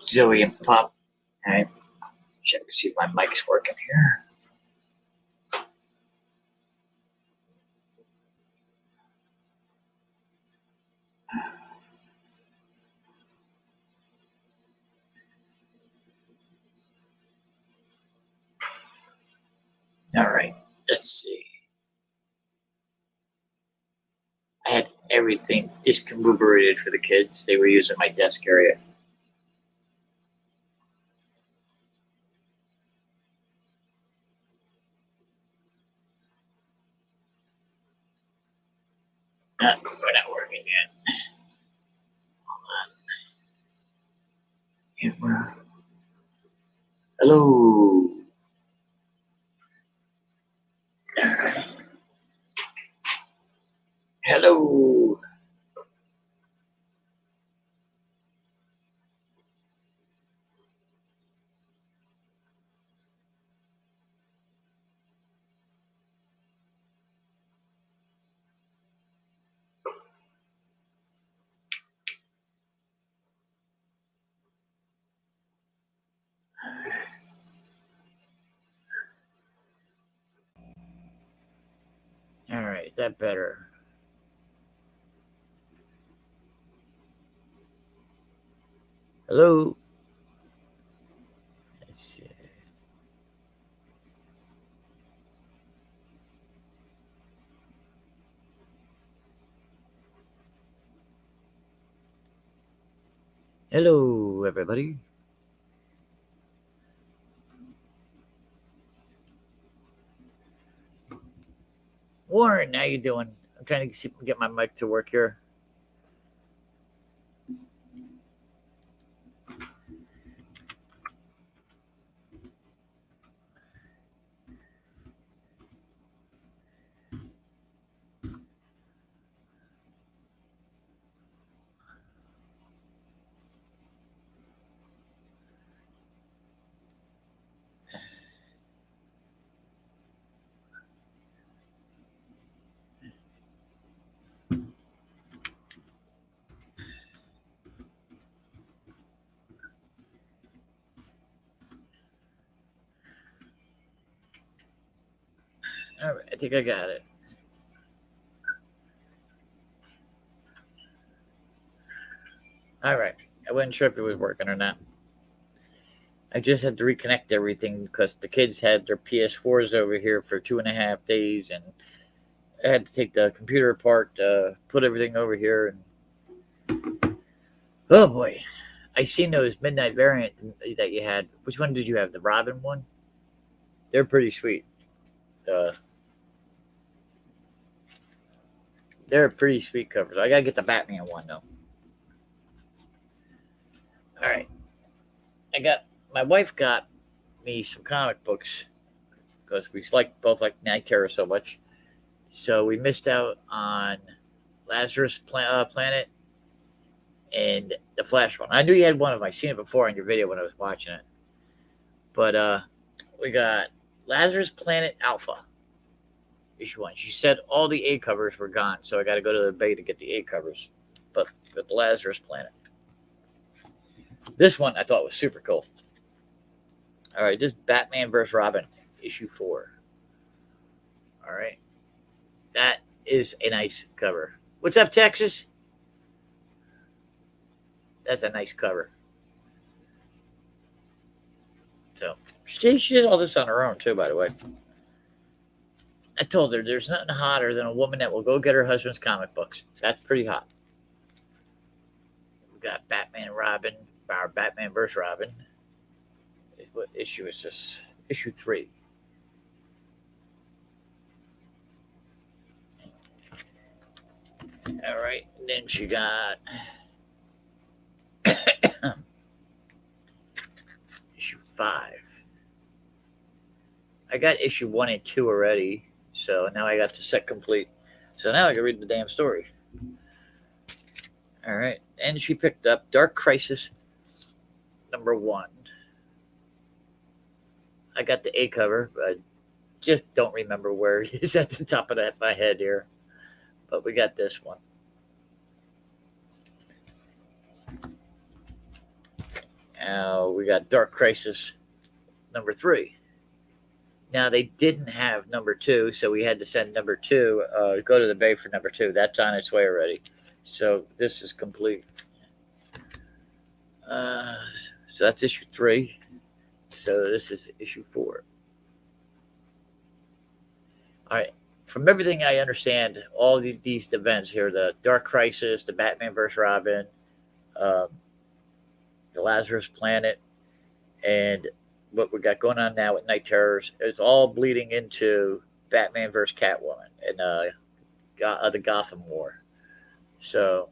Zoe and Pop. Alright, check to see if my mic's working here. Alright, let's see. I had everything discombobulated for the kids. They were using my desk area. We're not working yet. Hold on. Camera. Hello. Alright. Hello. Alright, is that better? Hello. Let's see. Hello, everybody. Warren, how you doing? I'm trying to get my mic to work here. All right, I think I got it. All right, I wasn't sure if it was working or not. I just had to reconnect everything because the kids had their PS4s over here for 2.5 days, and I had to take the computer apart, put everything over here, and oh boy, I seen those midnight variant that you had. Which one did you have? The Robin one? They're pretty sweet. They're pretty sweet covers. I gotta get the Batman one though. All right, my wife got me some comic books because we both like Night Terror so much. So we missed out on Planet and the Flash one. I knew you had one of them. I seen it before on your video when I was watching it. But we got Lazarus Planet Alpha issue 1. She said all the A covers were gone, so I got to go to the bay to get the A covers. But the Lazarus Planet. This one I thought was super cool. All right, this Batman vs. Robin issue 4. All right, that is a nice cover. What's up, Texas? That's a nice cover. So she did all this on her own too, by the way. I told her there's nothing hotter than a woman that will go get her husband's comic books. That's pretty hot. We got Batman and Robin, or Batman vs. Robin. What issue is this? Issue 3. All right, and then she got issue 5. I got issue 1 and 2 already, so now I got the set complete. So now I can read the damn story. All right, and she picked up Dark Crisis number 1. I got the A cover, but I just don't remember where it is at the top of my head here. But we got this one. We got Dark Crisis number 3. Now they didn't have number 2, so we had to send number 2. Go to the Bay for number 2. That's on its way already. So this is complete. So that's issue 3. So this is issue 4. All right. From everything I understand, all these events here, the Dark Crisis, the Batman vs. Robin, um, the Lazarus Planet, and what we got going on now with Night Terrors, it's all bleeding into Batman vs. Catwoman and the Gotham War. So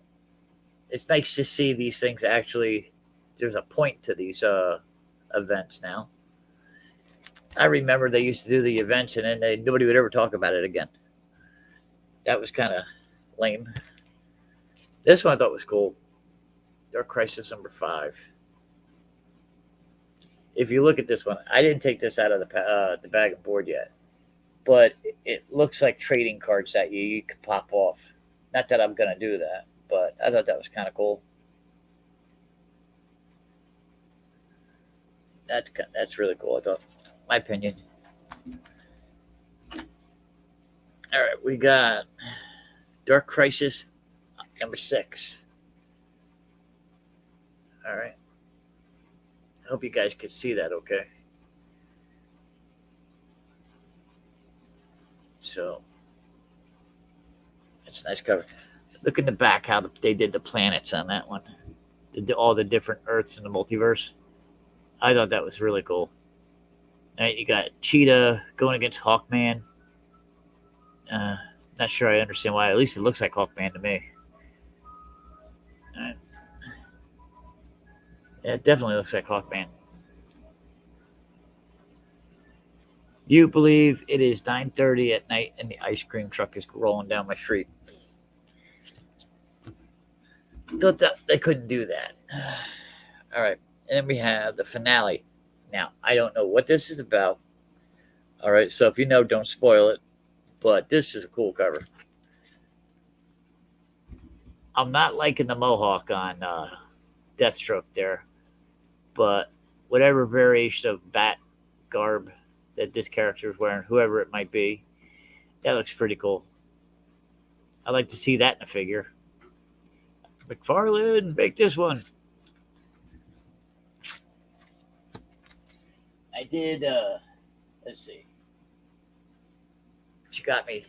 it's nice to see these things actually. There's a point to these events now. I remember they used to do the events and then nobody would ever talk about it again. That was kind of lame. This one I thought was cool. Dark Crisis number 5. If you look at this one, I didn't take this out of the bag and board yet, but it looks like trading cards that you could pop off. Not that I'm gonna do that, but I thought that was kind of cool. That's really cool. I thought, my opinion. All right, we got Dark Crisis number 6. All right. I hope you guys could see that okay. So, it's a nice cover. Look in the back how they did the planets on that one. All the different Earths in the multiverse. I thought that was really cool. All right, you got Cheetah going against Hawkman. Not sure I understand why. At least it looks like Hawkman to me. All right. Yeah, it definitely looks like Hawkman. Do you believe it is 9:30 at night and the ice cream truck is rolling down my street? Thought that they couldn't do that. All right. And then we have the finale. Now, I don't know what this is about. All right. So if you know, don't spoil it. But this is a cool cover. I'm not liking the mohawk on Deathstroke there. But whatever variation of bat garb that this character is wearing, whoever it might be, that looks pretty cool. I'd like to see that in a figure. McFarlane, make this one. I did, let's see. She got me.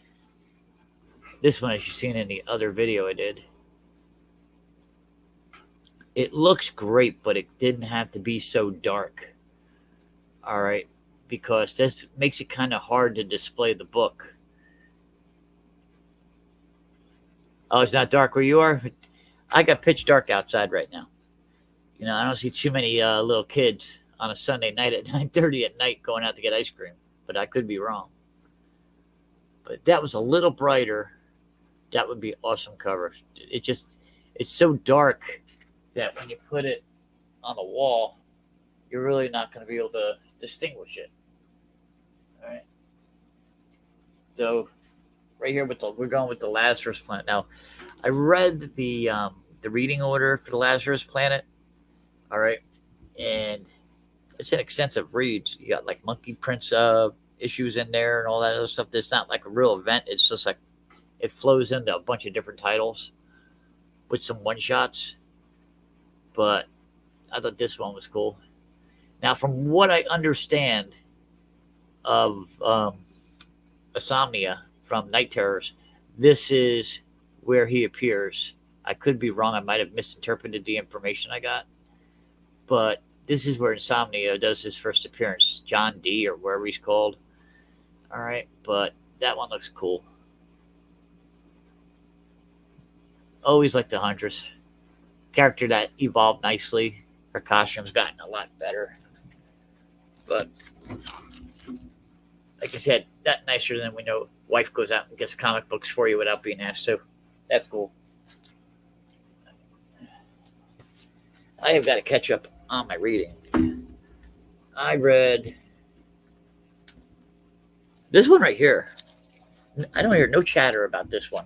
This one, as you've seen in the other video I did. It looks great, but it didn't have to be so dark. All right. Because this makes it kind of hard to display the book. Oh, it's not dark where you are? I got pitch dark outside right now. You know, I don't see too many little kids on a Sunday night at 9:30 at night going out to get ice cream. But I could be wrong. But if that was a little brighter, that would be awesome cover. It's so dark that when you put it on the wall, you're really not going to be able to distinguish it. All right. So right here we're going with the Lazarus Planet. Now, I read the reading order for the Lazarus Planet. All right, and it's an extensive read. You got like Monkey Prince issues in there and all that other stuff. It's not like a real event. It's just like it flows into a bunch of different titles with some one shots. But I thought this one was cool. Now, from what I understand of Insomnia from Night Terrors, this is where he appears. I could be wrong. I might have misinterpreted the information I got. But this is where Insomnia does his first appearance. John D. or wherever he's called. All right. But that one looks cool. Always like the Huntress. Character that evolved nicely. Her costume's gotten a lot better. But like I said, that nicer than we know. Wife goes out and gets comic books for you without being asked to. That's cool. I have got to catch up on my reading. I read this one right here. I don't hear no chatter about this one.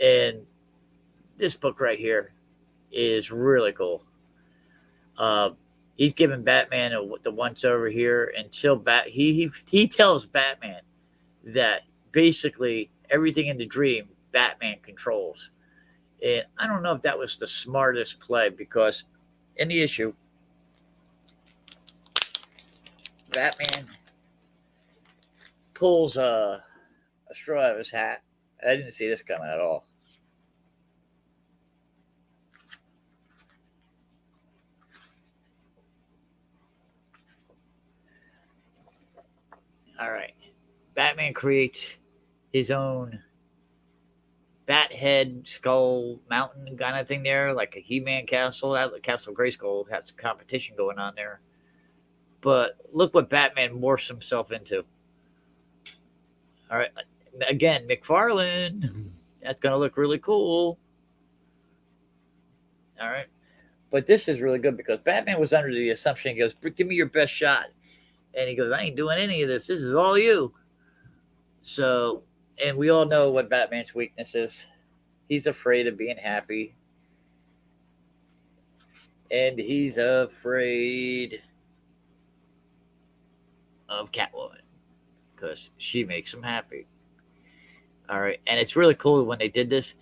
And this book right here is really cool. He's giving Batman the once over here until he tells Batman that basically everything in the dream Batman controls. And I don't know if that was the smartest play because in the issue, Batman pulls a straw out of his hat. I didn't see this coming at all. All right. Batman creates his own bat head skull mountain kind of thing there, like a He-Man castle. That Castle Grayskull has a competition going on there. But look what Batman morphs himself into. All right. Again, McFarlane. That's going to look really cool. All right. But this is really good because Batman was under the assumption, he goes, give me your best shot. And he goes, I ain't doing any of this. This is all you. So, and we all know what Batman's weakness is. He's afraid of being happy. And he's afraid of Catwoman because she makes him happy. All right. And it's really cool when they did this.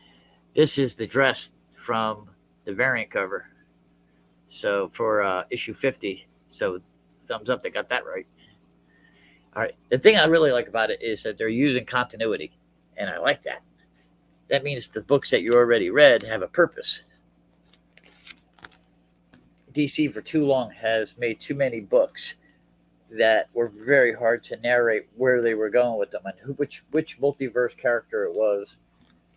This is the dress from the variant cover. So for issue 50. So thumbs up, they got that right. All right. The thing I really like about it is that they're using continuity. And I like that. That means the books that you already read have a purpose. DC for too long has made too many books that were very hard to narrate where they were going with them and which multiverse character it was.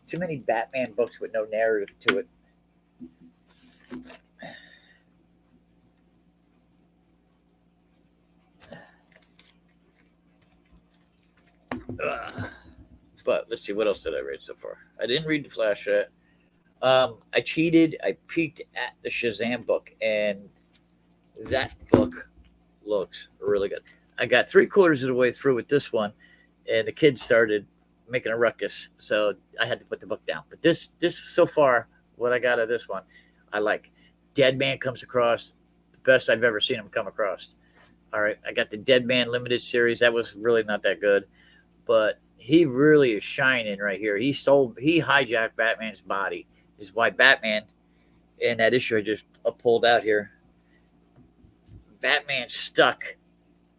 Too many Batman books with no narrative to it. But let's see, what else did I read so far? I didn't read The Flash yet. I cheated. I peeked at the Shazam book, and that book looks really good. I got 3/4 of the way through with this one, and the kids started making a ruckus, so I had to put the book down. But this so far, what I got of this one, I like. Dead Man comes across the best I've ever seen him come across. All right, I got the Dead Man limited series. That was really not that good, but he really is shining right here. He hijacked Batman's body. This is why Batman, in that issue I just pulled out here, Batman's stuck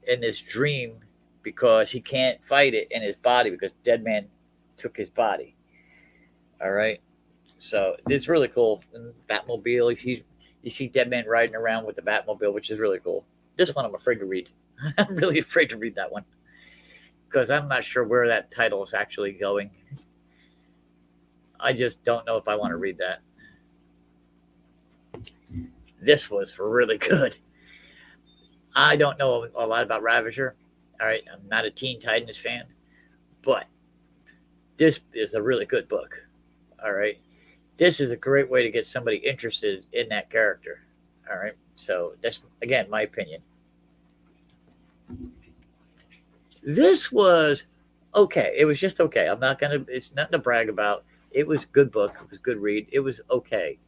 in this dream because he can't fight it in his body because Dead Man took his body. All right. So this is really cool. Batmobile. You see Dead Man riding around with the Batmobile, which is really cool. This one I'm afraid to read. I'm really afraid to read that one because I'm not sure where that title is actually going. I just don't know if I want to read that. This was really good. I don't know a lot about Ravager. All right, I'm not a Teen Titans fan, but this is a really good book. All right, this is a great way to get somebody interested in that character. All right, so that's, again, my opinion. This was okay. It was just okay. It's nothing to brag about. It was a good book. It was a good read. It was okay.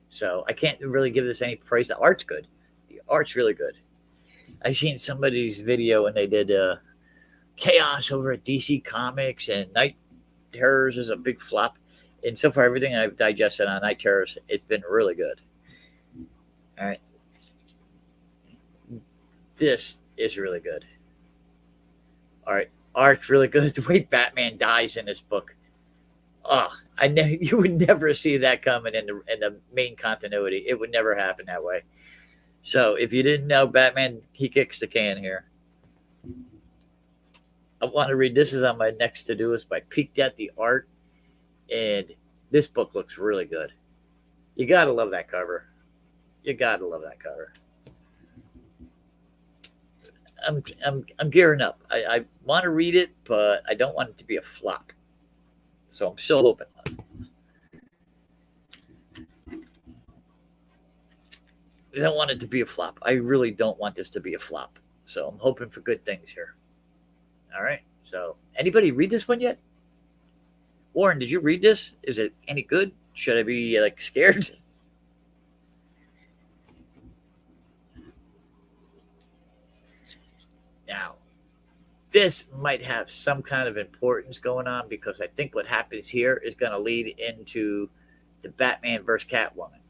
So I can't really give this any praise. The art's good. The art's really good. I seen somebody's video and they did Chaos over at DC Comics, and Night Terrors is a big flop. And so far, everything I've digested on Night Terrors, it's been really good. All right. This is really good. All right. Art's really good. The way Batman dies in this book. Oh, you would never see that coming in the main continuity. It would never happen that way. So if you didn't know, Batman, he kicks the can here. I want to read. This is on my next to-do list. I peeked at the art, and this book looks really good. You got to love that cover. You got to love that cover. I'm gearing up. I want to read it, but I don't want it to be a flop. So I'm still hoping. I don't want it to be a flop. I really don't want this to be a flop. So I'm hoping for good things here. All right. So anybody read this one yet? Warren, did you read this? Is it any good? Should I be scared? this might have some kind of importance going on because I think what happens here is going to lead into the Batman versus Catwoman.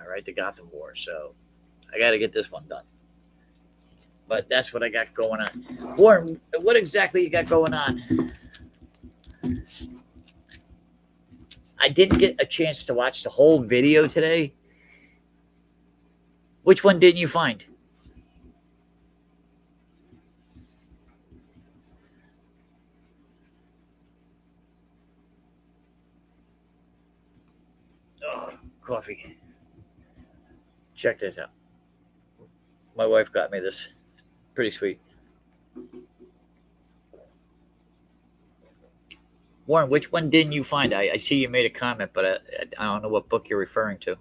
All right, the Gotham War. So I got to get this one done. But that's what I got going on. Warren, what exactly you got going on? I didn't get a chance to watch the whole video today. Which one didn't you find? Oh, coffee. Check this out. My wife got me this. Pretty sweet. Warren, which one didn't you find? I see you made a comment, but I don't know what book you're referring to.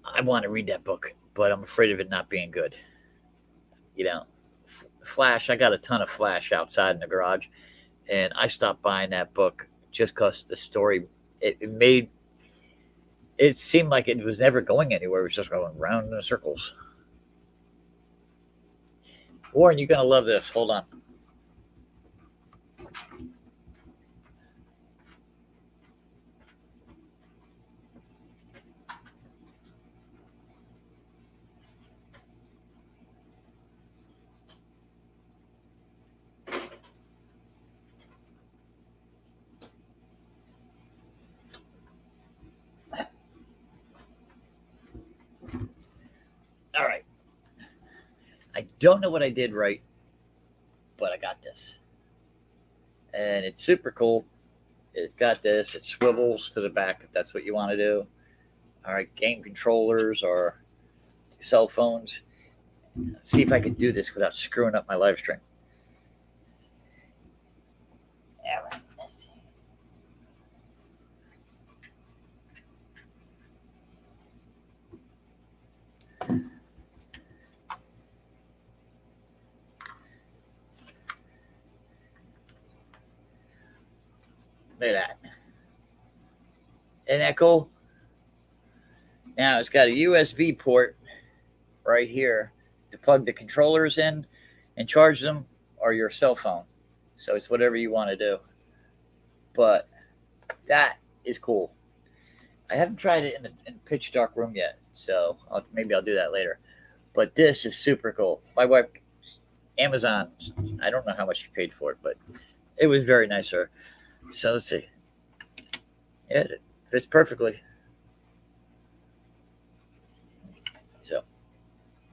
I want to read that book, but I'm afraid of it not being good. You know, Flash, I got a ton of Flash outside in the garage, and I stopped buying that book just because the story, it seemed like it was never going anywhere. It was just going round in circles. Warren, you're going to love this. Hold on. All right. I don't know what I did right, but I got this. And it's super cool. It's got this. It swivels to the back if that's what you want to do. All right, game controllers or cell phones. Let's see if I can do this without screwing up my live stream. All right, let's see. Look at that. Isn't that cool? Now it's got a USB port right here to plug the controllers in and charge them, or your cell phone. So it's whatever you want to do. But that is cool. I haven't tried it in a pitch dark room yet, so maybe I'll do that later. But this is super cool. My wife, Amazon, I don't know how much she paid for it, but it was very nice of her. So let's see. Yeah, it fits perfectly. So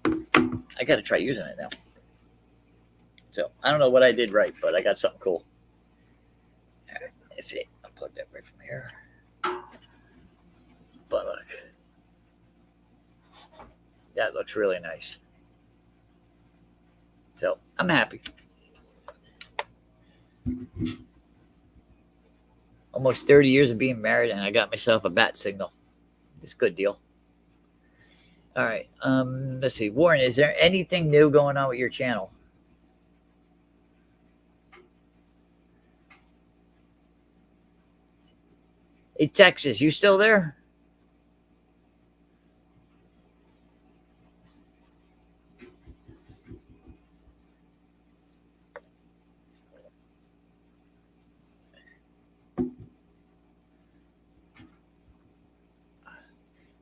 I got to try using it now. So I don't know what I did right, but I got something cool. All right, let's see. I'll plug that right from here. But look, that looks really nice. So I'm happy. Almost 30 years of being married, and I got myself a bat signal. It's a good deal. All right. Let's see. Warren, is there anything new going on with your channel? Hey, Texas, you still there?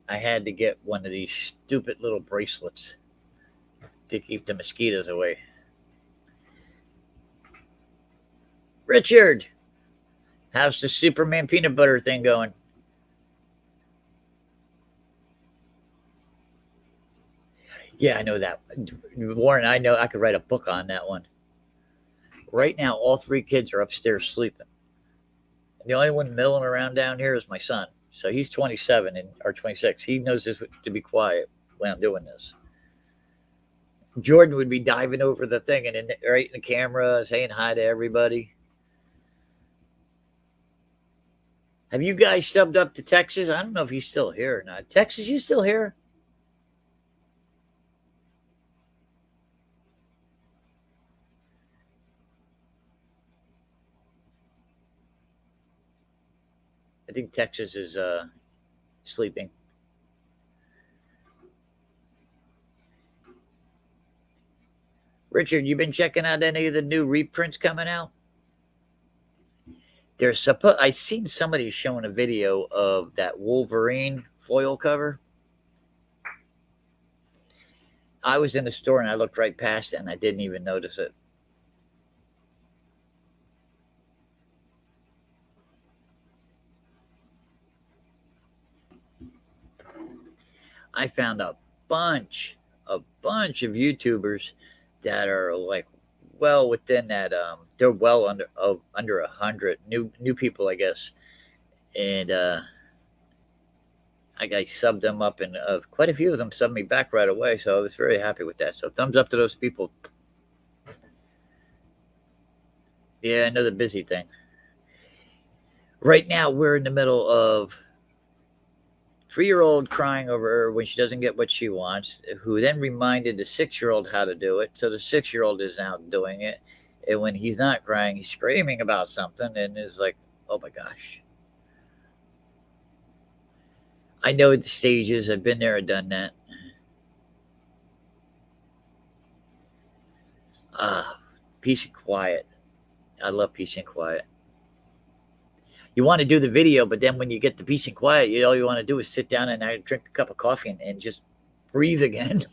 I had to get one of these stupid little bracelets to keep the mosquitoes away. Richard, how's the Superman peanut butter thing going? Yeah, I know that. Warren, I know I could write a book on that one. Right now, all three kids are upstairs sleeping. The only one milling around down here is my son. So he's 27 or 26. He knows this to be quiet when I'm doing this. Jordan would be diving over the thing and right in the camera, saying hi to everybody. Have you guys subbed up to Texas? I don't know if he's still here or not. Texas, you still here? I think Texas is sleeping. Richard, you been checking out any of the new reprints coming out? I seen somebody showing a video of that Wolverine foil cover. I was in the store and I looked right past it and I didn't even notice it. I found a bunch of YouTubers that are like well within that. They're well under 100 new people, I guess, and I subbed them up, and quite a few of them subbed me back right away. So I was very happy with that. So thumbs up to those people. Yeah, another busy thing. Right now, we're in the middle of 3-year-old crying over her when she doesn't get what she wants, who then reminded the 6-year-old how to do it. So the 6-year-old is now doing it. And when he's not crying, he's screaming about something and is like, oh my gosh. I know the stages. I've been there and done that. Peace and quiet. I love peace and quiet. You want to do the video, but then when you get the peace and quiet, all you want to do is sit down and drink a cup of coffee and just breathe again.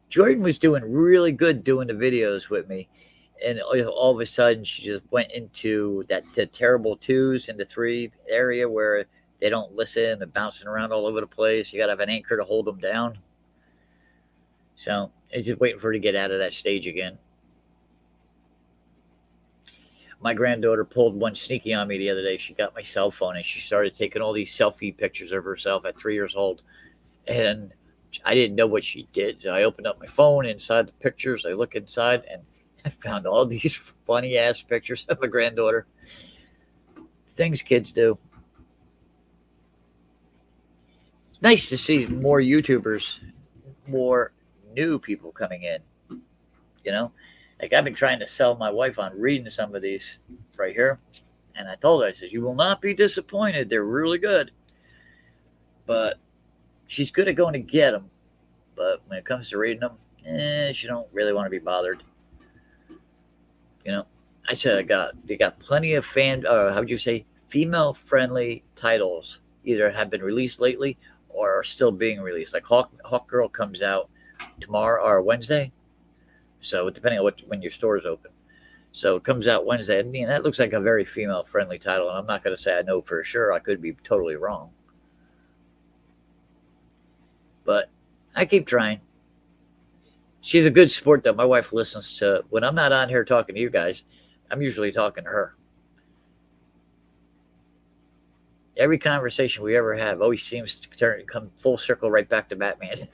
Jordan was doing really good doing the videos with me. And all of a sudden, she just went into the terrible 2s and the 3 area where they don't listen. They're bouncing around all over the place. You got to have an anchor to hold them down. So I'm just waiting for her to get out of that stage again. My granddaughter pulled one sneaky on me the other day. She got my cell phone and she started taking all these selfie pictures of herself at 3 years old. And I didn't know what she did. So I opened up my phone inside the pictures. I look inside and I found all these funny ass pictures of my granddaughter. Things kids do. Nice to see more YouTubers, more new people coming in. Like I've been trying to sell my wife on reading some of these right here. And I told her, I said, you will not be disappointed. They're really good. But she's good at going to get them. But when it comes to reading them, she don't really want to be bothered. I said they got plenty of how would you say, female-friendly titles either have been released lately or are still being released. Like Hawk Girl comes out tomorrow or Wednesday. So depending on when your store is open. So it comes out Wednesday. And that looks like a very female-friendly title. And I'm not going to say I know for sure. I could be totally wrong. But I keep trying. She's a good sport, though. My wife listens to, when I'm not on here talking to you guys, I'm usually talking to her. Every conversation we ever have always seems to come full circle right back to Batman.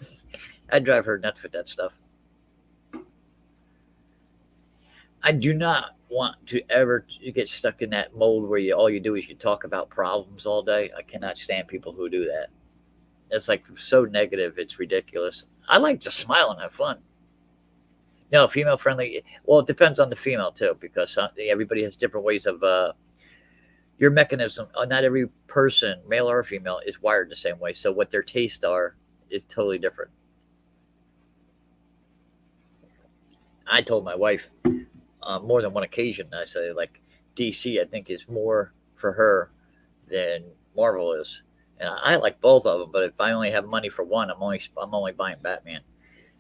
I drive her nuts with that stuff. I do not want to ever get stuck in that mold where all you do is you talk about problems all day. I cannot stand people who do that. It's like so negative. It's ridiculous. I like to smile and have fun. No, female friendly. Well, it depends on the female too, because everybody has different ways of your mechanism. Not every person, male or female, is wired the same way. So what their tastes are is totally different. I told my wife more than one occasion. I say like DC, I think is more for her than Marvel is, and I like both of them. But if I only have money for one, I'm only buying Batman.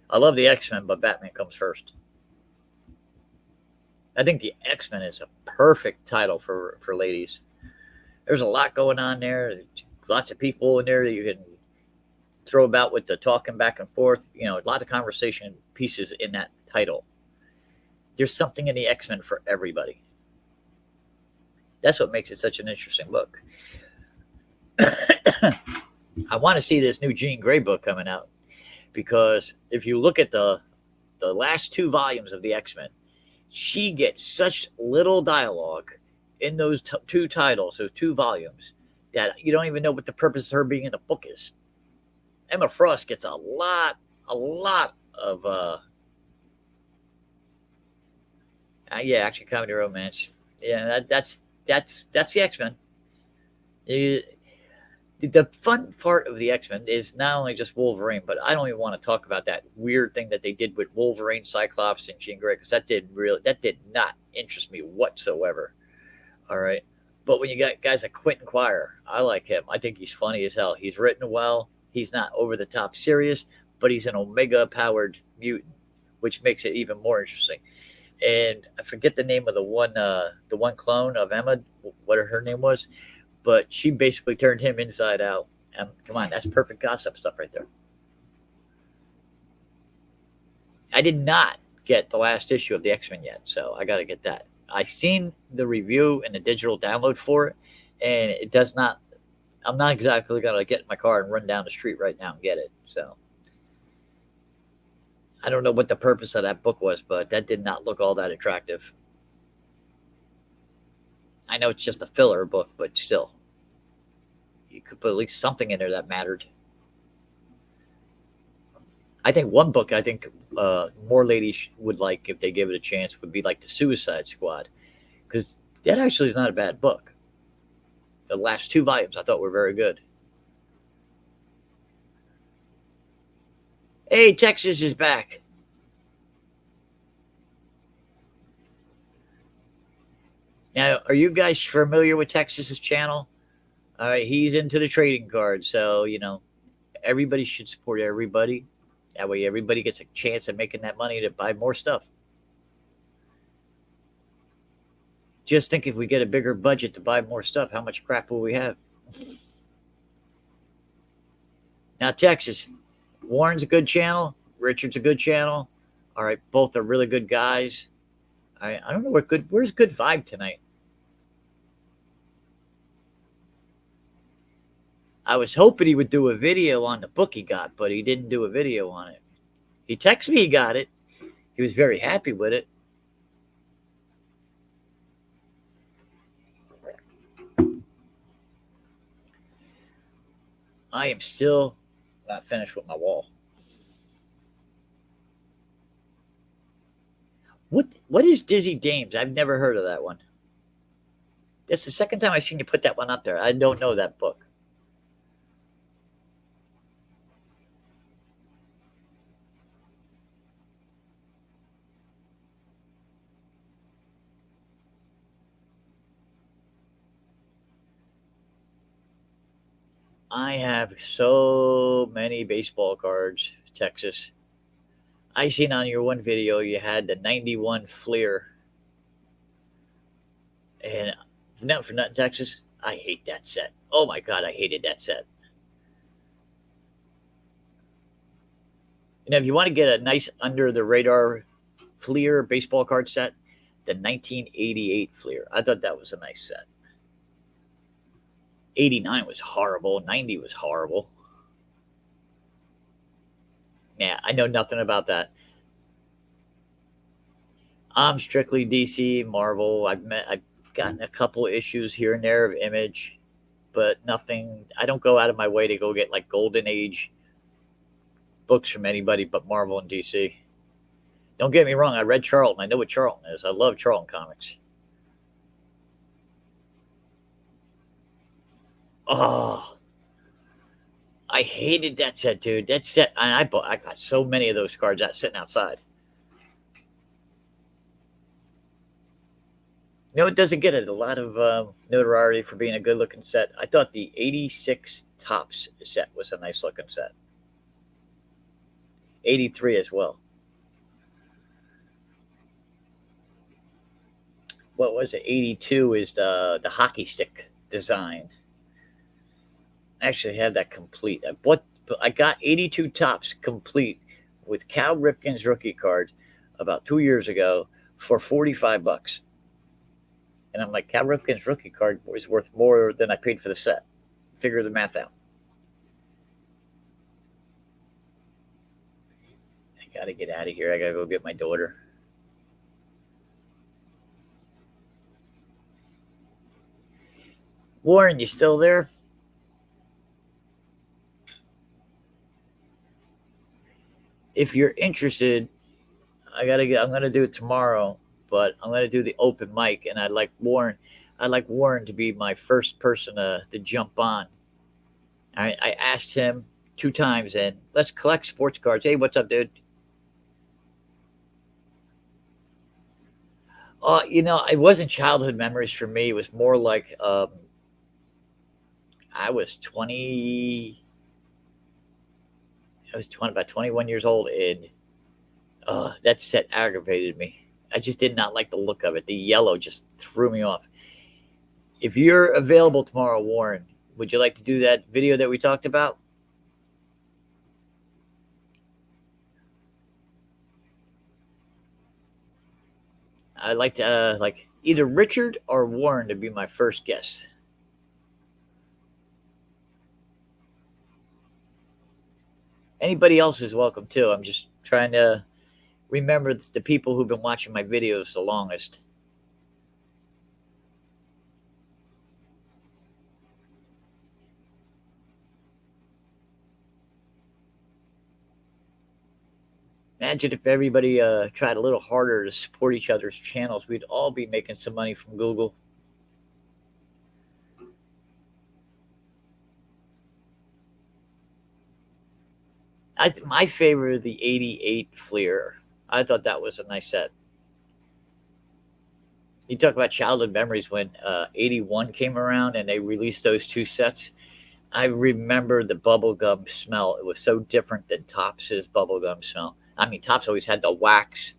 I love the X-Men, but Batman comes first. I think the X-Men is a perfect title for ladies. There's a lot going on there. Lots of people in there that you can throw about with the talking back and forth. A lot of conversation pieces in that title. There's something in the X-Men for everybody. That's what makes it such an interesting book. I want to see this new Jean Grey book coming out, because if you look at the last 2 volumes of the X-Men, she gets such little dialogue in those 2 titles, those 2 volumes, that you don't even know what the purpose of her being in the book is. Emma Frost gets a lot of action, comedy, romance. Yeah, that's the X-Men. The The fun part of the X-Men is not only just Wolverine, but I don't even want to talk about that weird thing that they did with Wolverine, Cyclops, and Jean Grey, because that did not interest me whatsoever. All right. But when you got guys like Quentin Quire, I like him. I think he's funny as hell. He's written well. He's not over the top serious, but he's an Omega powered mutant, which makes it even more interesting. And I forget the name of the one clone of Emma, what her name was, but she basically turned him inside out. And come on, that's perfect gossip stuff right there. I did not get the last issue of the X Men yet, so I got to get that. I seen the review and the digital download for it, and it does not. I'm not exactly gonna get in my car and run down the street right now and get it. So I don't know what the purpose of that book was, but that did not look all that attractive. I know it's just a filler book, but still, you could put at least something in there that mattered. I think one book I think more ladies would like if they give it a chance would be like the Suicide Squad, because that actually is not a bad book. The last two volumes I thought were very good. Hey, Texas is back. Now, are you guys familiar with Texas's channel? All right, he's into the trading cards, so everybody should support everybody. That way, everybody gets a chance at making that money to buy more stuff. Just think if we get a bigger budget to buy more stuff, how much crap will we have? Now, Texas, Warren's a good channel. Richard's a good channel. All right, both are really good guys. I don't know where's Good Vibe tonight. I was hoping he would do a video on the book he got, but he didn't do a video on it. He texted me he got it. He was very happy with it. I am still not finished with my wall. What is Dizzy Dames? I've never heard of that one. That's the second time I've seen you put that one up there. I don't know that book. I have so many baseball cards, Texas. I seen on your one video you had the 91 Fleer. And not for nothing, Texas, I hate that set. Oh my God, I hated that set. If you want to get a nice under the radar Fleer baseball card set, the 1988 Fleer. I thought that was a nice set. 89 was horrible. 90 was horrible. Yeah, I know nothing about that. I'm strictly DC, Marvel. I've gotten a couple issues here and there of Image, but nothing. I don't go out of my way to go get like Golden Age books from anybody but Marvel and DC. Don't get me wrong. I read Charlton. I know what Charlton is. I love Charlton comics. Oh, I hated that set, dude. That set, and I got so many of those cards out sitting outside. It doesn't get a lot of notoriety for being a good-looking set. I thought the 86 Tops set was a nice-looking set. 83 as well. What was it? 82 is the hockey stick design. I actually have that complete. I got 82 Tops complete with Cal Ripken's rookie card about 2 years ago for $45. And I'm like, Cal Ripken's rookie card was worth more than I paid for the set. Figure the math out. I got to get out of here. I got to go get my daughter. Warren, you still there? If you're interested, I'm gonna do it tomorrow, but I'm gonna do the open mic, and I'd like Warren to be my first person to jump on. I asked him 2 times, and let's collect sports cards. Hey, what's up, dude? It wasn't childhood memories for me. It was more like I was 20. I was 20, about 21 years old, and that set aggravated me. I just did not like the look of it. The yellow just threw me off. If you're available tomorrow, Warren, would you like to do that video that we talked about? I'd like to like either Richard or Warren to be my first guest. Anybody else is welcome too. I'm just trying to remember the people who've been watching my videos the longest. Imagine if everybody tried a little harder to support each other's channels. We'd all be making some money from Google. My favorite, the 88 Fleer. I thought that was a nice set. You talk about childhood memories when 81 came around and they released those two sets. I remember the bubblegum smell. It was so different than Tops's bubblegum smell. I mean, Tops always had the wax,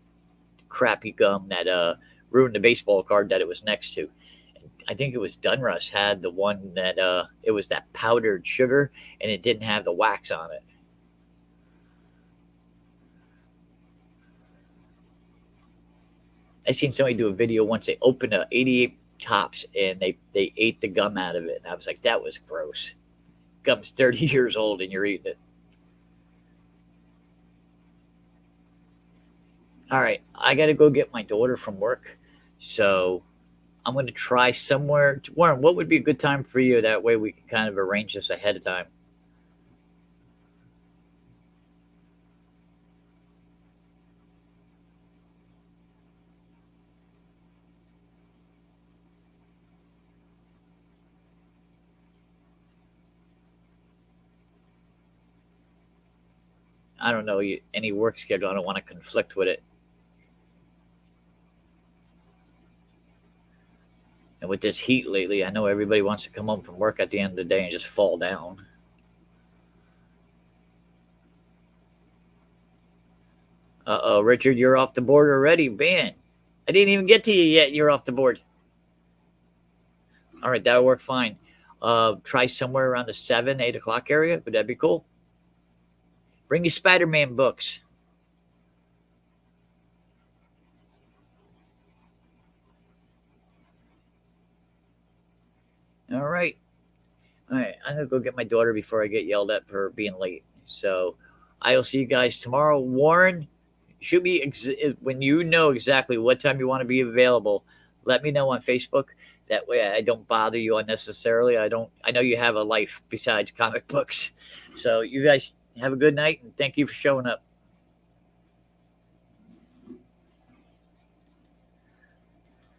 crappy gum that ruined the baseball card that it was next to. I think it was Dunruss had the one that it was that powdered sugar and it didn't have the wax on it. I seen somebody do a video once. They opened a 88 Tops and they ate the gum out of it, and I was like, that was gross. Gum's 30 years old and you're eating it. All right, I got to go get my daughter from work, so I'm going to try somewhere. Warren, what would be a good time for you? That way we can kind of arrange this ahead of time. I don't know any work schedule. I don't want to conflict with it. And with this heat lately, I know everybody wants to come home from work at the end of the day and just fall down. Uh oh, Richard, you're off the board already. Man, I didn't even get to you yet. You're off the board. All right, that'll work fine. Try somewhere around the 7, 8 o'clock area. Would that be cool? Bring your Spider Man books. All right. All right. I'm going to go get my daughter before I get yelled at for being late. So I will see you guys tomorrow. Warren, shoot me when you know exactly what time you want to be available. Let me know on Facebook. That way I don't bother you unnecessarily. I know you have a life besides comic books. So you guys have a good night and thank you for showing up.